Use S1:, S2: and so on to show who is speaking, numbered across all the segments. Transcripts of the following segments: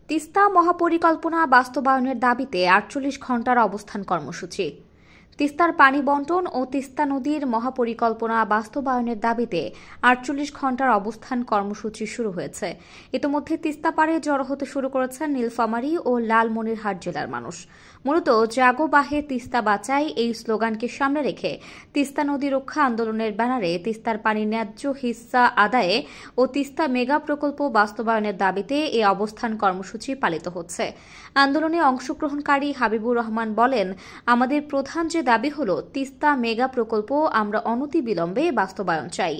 S1: তিস্তা মহাপরিকল্পনা বাস্তবায়নের দাবিতে ৪৮ ঘণ্টার অবস্থান কর্মসূচি। তিস্তার পানি বণ্টন ও তিস্তা নদীর মহাপরিকল্পনা বাস্তবায়নের দাবিতে ৪৮ ঘণ্টার অবস্থান কর্মসূচি শুরু হয়েছে। ইতিমধ্যে তিস্তা পাড়ে জড়ো হতে শুরু করেছেন নীলফামারী ও লালমনিরহাট জেলার মানুষ। মূলত জাগো বাহে তিস্তা বাঁচাই এই স্লোগানকে সামনে রেখে তিস্তা নদী রক্ষা আন্দোলনের ব্যানারে তিস্তার পানির ন্যায্য হিস্সা আদায়ে ও তিস্তা মেগা প্রকল্প বাস্তবায়নের দাবিতে এই অবস্থান কর্মসূচি পালিত হচ্ছে। আন্দোলনে অংশগ্রহণকারী হাবিবুর রহমান বলেন, আমাদের প্রধান যে দাবি হল তিস্তা মেগা প্রকল্প আমরা অনতিবিলম্বে বাস্তবায়ন চাই।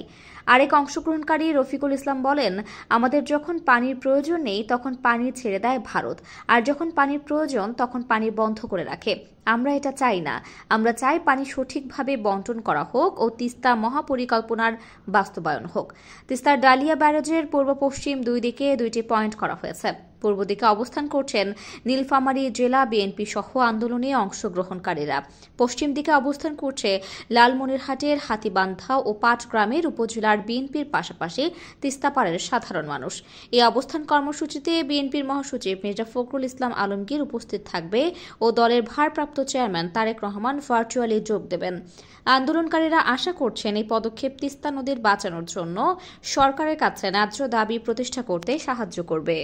S1: আরেক অংশগ্রহণকারী রফিকুল ইসলাম বলেন, আমাদের যখন পানির প্রয়োজন নেই তখন পানি ছেড়ে দেয় ভারত, আর যখন পানির প্রয়োজন তখন পানি বন্ধ করে রাখে। আমরা এটা চাই না। আমরা চাই পানি সঠিকভাবে বণ্টন করা হোক ও তিস্তা মহাপরিকল্পনার বাস্তবায়ন হোক। তিস্তার ডালিয়া ব্যারেজের পূর্ব পশ্চিম দুই দিকে ২টি পয়েন্ট করা হয়েছে। পূর্ব দিকে অবস্থান করছেন নীলফামারী জেলা বিএনপি সহ আন্দোলনে অংশগ্রহণকারীরা। পশ্চিম দিকে অবস্থান করছে লালমনিরহাটের হাতীবান্ধা ও পাটগ্রামের উপজেলার বিএনপির পাশাপাশি তিস্তাপাড়ের সাধারণ মানুষ। এই অবস্থান কর্মসূচিতে বিএনপির মহাসচিব মির্জা ফখরুল ইসলাম আলমগীর উপস্থিত থাকবে ও দলের ভারপ্রাপ্ত চেয়ারম্যান তারেক রহমান ভার্চুয়ালি যোগ দেবেন। আন্দোলনকারীরা আশা করছেন এই পদক্ষেপ তিস্তা নদীর বাঁচানোর জন্য সরকারের কাছে ন্যায্য দাবি প্রতিষ্ঠা করতে সাহায্য করবে।